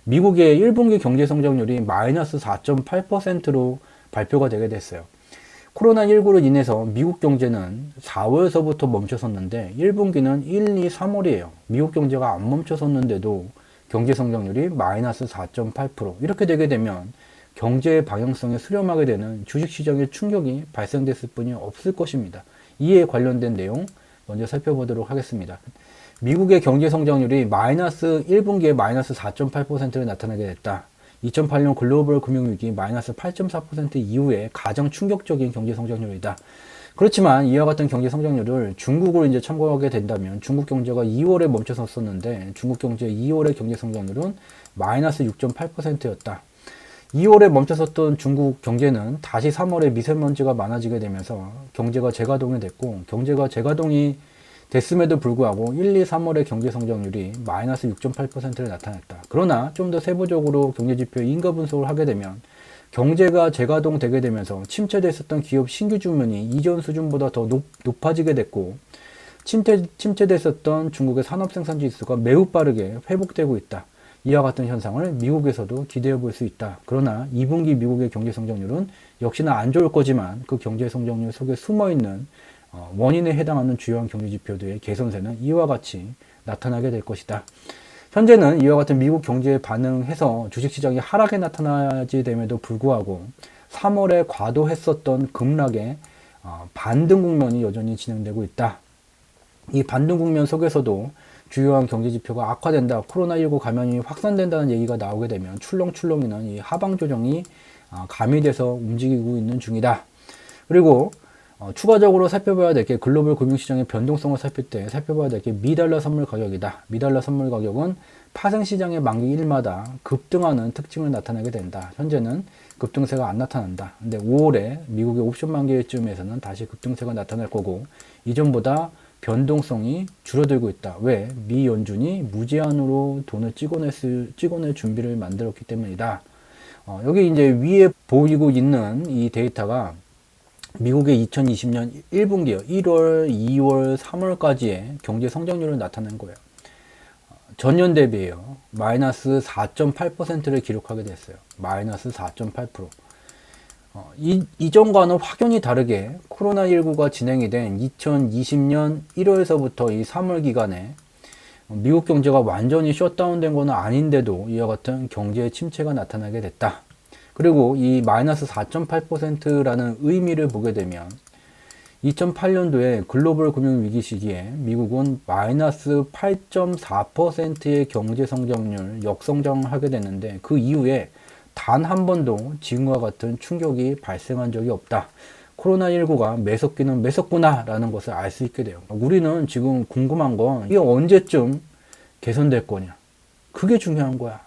미국의 1분기 경제 성장률이 마이너스 4.8%로 발표가 되게 됐어요. 코로나19로 인해서 미국 경제는 4월서부터 멈춰섰는데 1분기는 1, 2, 3월이에요. 미국 경제가 안 멈춰섰는데도 경제 성장률이 마이너스 4.8%. 이렇게 되게 되면 경제의 방향성에 수렴하게 되는 주식시장의 충격이 발생됐을 뿐이 없을 것입니다. 이에 관련된 내용 먼저 살펴보도록 하겠습니다. 미국의 경제 성장률이 마이너스 1분기에 마이너스 4.8%를 나타나게 됐다. 2008년 글로벌 금융위기 마이너스 8.4% 이후에 가장 충격적인 경제 성장률이다. 그렇지만 이와 같은 경제 성장률을 중국을 이제 참고하게 된다면 중국 경제가 2월에 멈춰섰었는데 중국 경제 2월의 경제 성장률은 마이너스 6.8%였다. 2월에 멈춰섰던 중국 경제는 다시 3월에 미세먼지가 많아지게 되면서 경제가 재가동이 됐고 경제가 재가동이 됐음에도 불구하고 1, 2, 3월의 경제 성장률이 마이너스 6.8%를 나타냈다. 그러나 좀 더 세부적으로 경제지표의 인가 분석을 하게 되면 경제가 재가동되게 되면서 침체됐었던 기업 신규 주문이 이전 수준보다 더 높아지게 됐고 침체됐었던 중국의 산업생산지수가 매우 빠르게 회복되고 있다. 이와 같은 현상을 미국에서도 기대해 볼 수 있다. 그러나 2분기 미국의 경제 성장률은 역시나 안 좋을 거지만 그 경제 성장률 속에 숨어있는 원인에 해당하는 주요한 경제지표들의 개선세는 이와 같이 나타나게 될 것이다. 현재는 이와 같은 미국 경제에 반응해서 주식시장이 하락에 나타나지 됨에도 불구하고 3월에 과도했었던 급락의 반등 국면이 여전히 진행되고 있다. 이 반등 국면 속에서도 주요한 경제지표가 악화된다. 코로나19 감염이 확산된다는 얘기가 나오게 되면 출렁출렁이는 이 하방 조정이 가미돼서 움직이고 있는 중이다. 그리고 추가적으로 살펴봐야 될 게 글로벌 금융시장의 변동성을 살필 때 살펴봐야 될 게 미달러 선물 가격이다. 미달러 선물 가격은 파생시장의 만기일마다 급등하는 특징을 나타내게 된다. 현재는 급등세가 안 나타난다. 근데 5월에 미국의 옵션 만기일쯤에서는 다시 급등세가 나타날 거고 이전보다 변동성이 줄어들고 있다. 왜? 미 연준이 무제한으로 돈을 찍어낼 준비를 만들었기 때문이다. 여기 이제 위에 보이고 있는 이 데이터가 미국의 2020년 1분기요. 1월, 2월, 3월까지의 경제 성장률을 나타낸 거예요. 전년 대비해요. 마이너스 4.8%를 기록하게 됐어요. 마이너스 4.8%. 이전과는 확연히 다르게 코로나19가 진행이 된 2020년 1월서부터 이 3월 기간에 미국 경제가 완전히 셧다운된 건 아닌데도 이와 같은 경제의 침체가 나타나게 됐다. 그리고 이 마이너스 4.8%라는 의미를 보게 되면 2008년도에 글로벌 금융위기 시기에 미국은 마이너스 8.4%의 경제 성장률 역성장을 하게 됐는데 그 이후에 단 한 번도 지금과 같은 충격이 발생한 적이 없다. 코로나19가 매섭기는 매섭구나 라는 것을 알 수 있게 돼요. 우리는 지금 궁금한 건 이게 언제쯤 개선될 거냐. 그게 중요한 거야.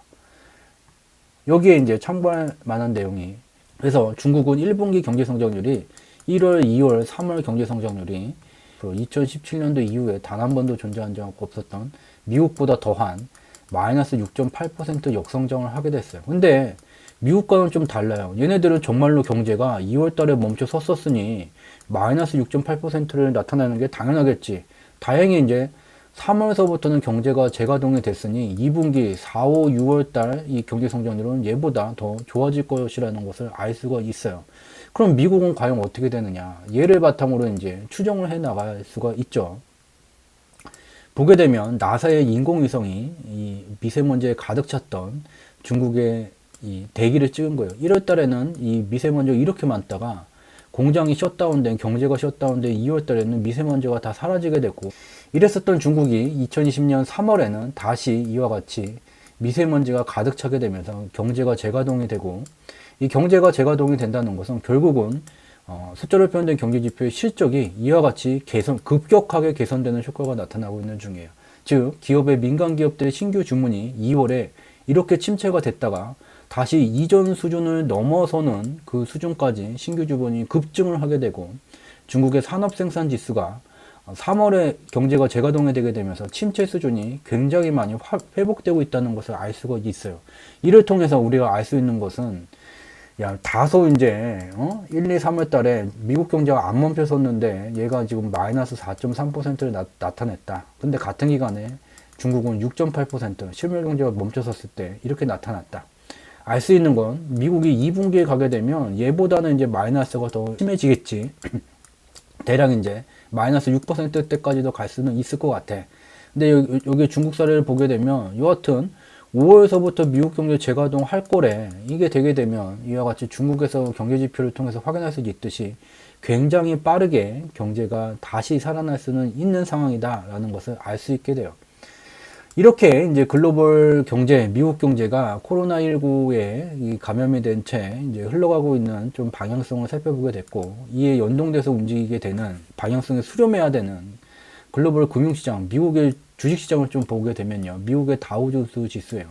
여기에 이제 참고할 만한 내용이 그래서 중국은 1분기 경제 성장률이 1월, 2월, 3월 경제 성장률이 2017년도 이후에 단 한 번도 존재한 적 없었던 미국보다 더한 마이너스 6.8% 역성장을 하게 됐어요. 근데 미국과는 좀 달라요. 얘네들은 정말로 경제가 2월 달에 멈춰 섰었으니 마이너스 6.8%를 나타내는 게 당연하겠지. 다행히 이제 3월서부터는 경제가 재가동이 됐으니 2분기 4, 5, 6월 달 이 경제 성장률은 얘보다 더 좋아질 것이라는 것을 알 수가 있어요. 그럼 미국은 과연 어떻게 되느냐? 얘를 바탕으로 이제 추정을 해 나갈 수가 있죠. 보게 되면 나사의 인공위성이 이 미세먼지에 가득 찼던 중국의 이 대기를 찍은 거예요. 1월 달에는 이 미세먼지가 이렇게 많다가 공장이 셧다운된, 경제가 셧다운된 2월 달에는 미세먼지가 다 사라지게 됐고 이랬었던 중국이 2020년 3월에는 다시 이와 같이 미세먼지가 가득 차게 되면서 경제가 재가동이 되고 이 경제가 재가동이 된다는 것은 결국은 숫자로 표현된 경제지표의 실적이 이와 같이 급격하게 개선되는 효과가 나타나고 있는 중이에요. 즉 기업의 민간 기업들의 신규 주문이 2월에 이렇게 침체가 됐다가 다시 이전 수준을 넘어서는 그 수준까지 신규 주문이 급증을 하게 되고 중국의 산업생산 지수가 3월에 경제가 재가동이 되게 되면서 침체 수준이 굉장히 많이 회복되고 있다는 것을 알 수가 있어요. 이를 통해서 우리가 알 수 있는 것은 다소 이제 1, 2, 3월 달에 미국 경제가 안 멈춰섰는데 얘가 지금 마이너스 4.3%를 나타냈다. 근데 같은 기간에 중국은 6.8% 실물 경제가 멈춰섰을 때 이렇게 나타났다. 알 수 있는 건 미국이 2분기에 가게 되면 얘보다는 이제 마이너스가 더 심해지겠지. 대략 이제 마이너스 6%대까지도 갈 수는 있을 것 같아. 근데 여기 중국 사례를 보게 되면 여하튼 5월서부터 미국 경제 재가동 할 거래. 이게 되게 되면 이와 같이 중국에서 경제 지표를 통해서 확인할 수 있듯이 굉장히 빠르게 경제가 다시 살아날 수는 있는 상황이다라는 것을 알 수 있게 돼요. 이렇게 이제 글로벌 경제, 미국 경제가 코로나19에 감염이 된 채 이제 흘러가고 있는 좀 방향성을 살펴보게 됐고, 이에 연동돼서 움직이게 되는 방향성에 수렴해야 되는 글로벌 금융시장, 미국의 주식시장을 좀 보게 되면요. 미국의 다우존스 지수예요.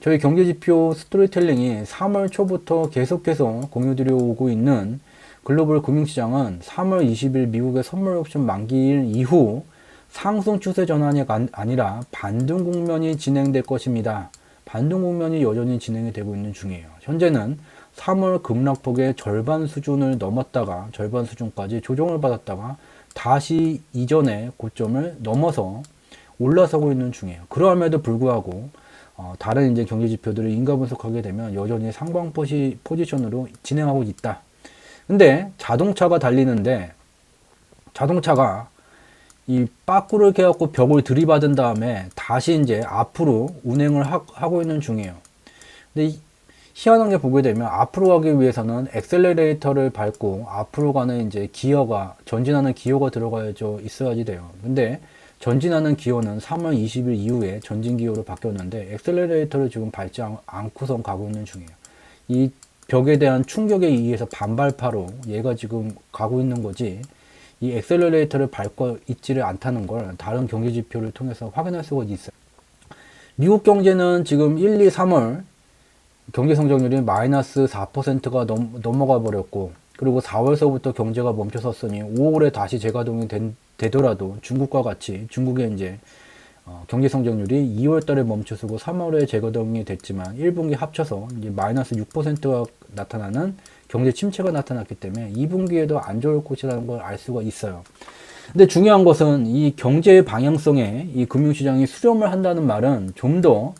저희 경제지표 스토리텔링이 3월 초부터 계속해서 공유드려 오고 있는 글로벌 금융시장은 3월 20일 미국의 선물 옵션 만기일 이후 상승 추세 전환이 아니라 반등 국면이 진행될 것입니다. 반등 국면이 여전히 진행이 되고 있는 중이에요. 현재는 3월 급락폭의 절반 수준을 넘었다가 절반 수준까지 조정을 받았다가 다시 이전의 고점을 넘어서 올라서고 있는 중이에요. 그러함에도 불구하고 다른 이제 경제 지표들을 인가 분석하게 되면 여전히 상방 포지션으로 진행하고 있다. 근데 자동차가 달리는데 자동차가 이 빠꾸를 이렇게 해갖고 벽을 들이받은 다음에 다시 이제 앞으로 운행을 하고 있는 중이에요. 근데 희한한 게 보게 되면 앞으로 가기 위해서는 엑셀러레이터를 밟고 앞으로 가는 이제 기어가 전진하는 기어가 들어가야죠 있어야지 돼요. 근데 전진하는 기어는 3월 20일 이후에 전진 기어로 바뀌었는데 엑셀러레이터를 지금 밟지 않고선 가고 있는 중이에요. 이 벽에 대한 충격에 의해서 반발파로 얘가 지금 가고 있는 거지. 이 엑셀러레이터를 밟고 있지를 않다는 걸 다른 경제 지표를 통해서 확인할 수가 있어요. 미국 경제는 지금 1, 2, 3월 경제 성장률이 마이너스 4%가 넘어가 버렸고, 그리고 4월서부터 경제가 멈춰섰으니 5월에 다시 재가동이 되더라도 중국과 같이 중국의 이제 경제 성장률이 2월 달에 멈춰서고 3월에 재가동이 됐지만 1분기 합쳐서 이제 마이너스 6%가 나타나는 경제 침체가 나타났기 때문에 2분기에도 안 좋을 것이라는 걸 알 수가 있어요. 근데 중요한 것은 이 경제의 방향성에 이 금융시장이 수렴을 한다는 말은 좀 더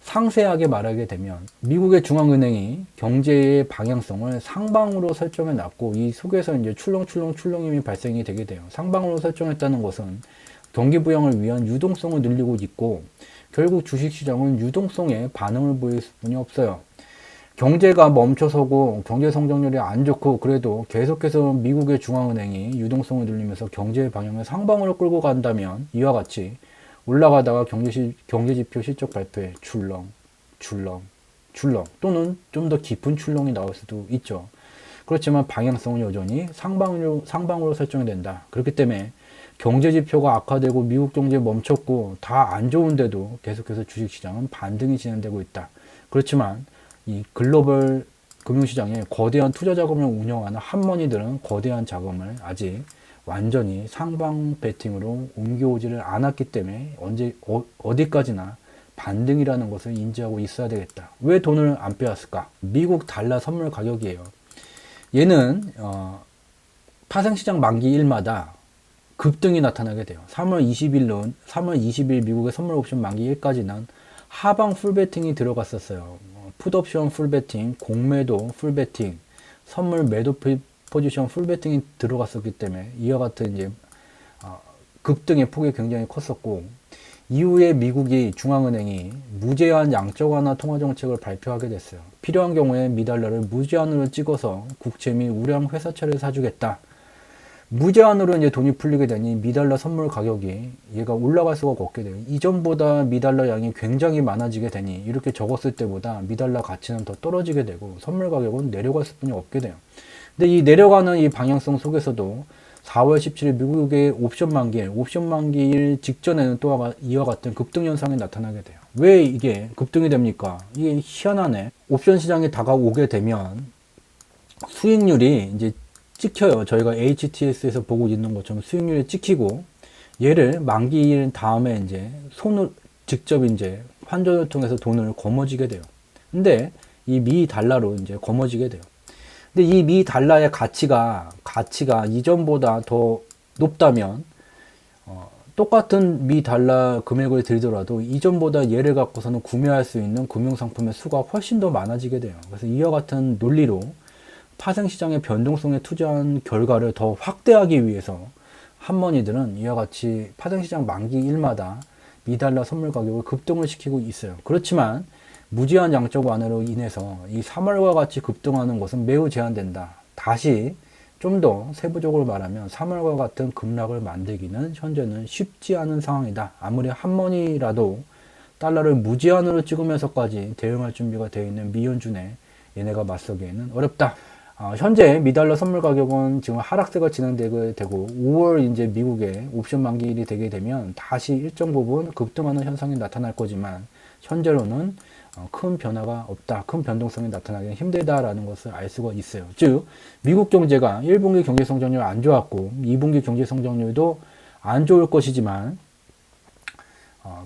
상세하게 말하게 되면 미국의 중앙은행이 경제의 방향성을 상방으로 설정해 놨고 이 속에서 이제 출렁출렁이 발생이 되게 돼요. 상방으로 설정했다는 것은 경기 부양을 위한 유동성을 늘리고 있고 결국 주식시장은 유동성에 반응을 보일 수뿐이 없어요. 경제가 멈춰서고 경제 성장률이 안 좋고 그래도 계속해서 미국의 중앙은행이 유동성을 늘리면서 경제의 방향을 상방으로 끌고 간다면 이와 같이 올라가다가 경제지표 실적 발표에 출렁 또는 좀 더 깊은 출렁이 나올 수도 있죠. 그렇지만 방향성은 여전히 상방으로 설정이 된다. 그렇기 때문에 경제지표가 악화되고 미국 경제 멈췄고 다 안 좋은데도 계속해서 주식시장은 반등이 진행되고 있다. 그렇지만 이 글로벌 금융시장에 거대한 투자 자금을 운영하는 한머니들은 거대한 자금을 아직 완전히 상방 베팅으로 옮겨오지를 않았기 때문에 어디까지나 반등이라는 것을 인지하고 있어야 되겠다. 왜 돈을 안 빼왔을까? 미국 달러 선물 가격이에요. 얘는 파생시장 만기일마다 급등이 나타나게 돼요. 3월 20일 미국의 선물 옵션 만기일까지는 하방 풀베팅이 들어갔었어요. 풋옵션 풀베팅, 공매도 풀베팅, 선물 매도 포지션 풀베팅이 들어갔었기 때문에 이와 같은 이제 급등의 폭이 굉장히 컸었고, 이후에 미국이 중앙은행이 무제한 양적 완화 통화 정책을 발표하게 됐어요. 필요한 경우에 미달러를 무제한으로 찍어서 국채 및 우량 회사채를 사주겠다. 무제한으로 이제 돈이 풀리게 되니 미달러 선물 가격이 얘가 올라갈 수가 없게 돼요. 이전보다 미달러 양이 굉장히 많아지게 되니 이렇게 적었을 때보다 미달러 가치는 더 떨어지게 되고 선물 가격은 내려갈 수뿐이 없게 돼요. 근데 이 내려가는 이 방향성 속에서도 4월 17일 미국의 옵션 만기일 직전에는 또 이와 같은 급등 현상이 나타나게 돼요. 왜 이게 급등이 됩니까? 이게 희한하네. 옵션 시장이 다가오게 되면 수익률이 이제 찍혀요. 저희가 HTS에서 보고 있는 것처럼 수익률이 찍히고 얘를 만기일 다음에 이제 손을 직접 이제 환전을 통해서 돈을 거머쥐게 돼요. 근데 이 미 달러로 이제 거머쥐게 돼요. 근데 이 미 달러의 가치가 이전보다 더 높다면 똑같은 미 달러 금액을 들더라도 이전보다 얘를 갖고서는 구매할 수 있는 금융상품의 수가 훨씬 더 많아지게 돼요. 그래서 이와 같은 논리로 파생시장의 변동성에 투자한 결과를 더 확대하기 위해서 한머니들은 이와 같이 파생시장 만기 일마다 미달러 선물 가격을 급등을 시키고 있어요. 그렇지만 무제한 양적 완화로 인해서 이 3월과 같이 급등하는 것은 매우 제한된다. 다시 좀 더 세부적으로 말하면 3월과 같은 급락을 만들기는 현재는 쉽지 않은 상황이다. 아무리 한머니라도 달러를 무제한으로 찍으면서까지 대응할 준비가 되어 있는 미연준에 얘네가 맞서기에는 어렵다. 현재 미달러 선물 가격은 지금 하락세가 진행되게 되고 5월 이제 미국의 옵션 만기일이 되게 되면 다시 일정 부분 급등하는 현상이 나타날 거지만 현재로는 큰 변화가 없다. 큰 변동성이 나타나기는 힘들다라는 것을 알 수가 있어요. 즉 미국 경제가 1분기 경제 성장률 안 좋았고 2분기 경제 성장률도 안 좋을 것이지만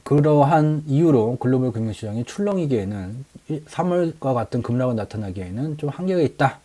그러한 이유로 글로벌 금융시장이 출렁이기에는 3월과 같은 급락을 나타나기에는 좀 한계가 있다.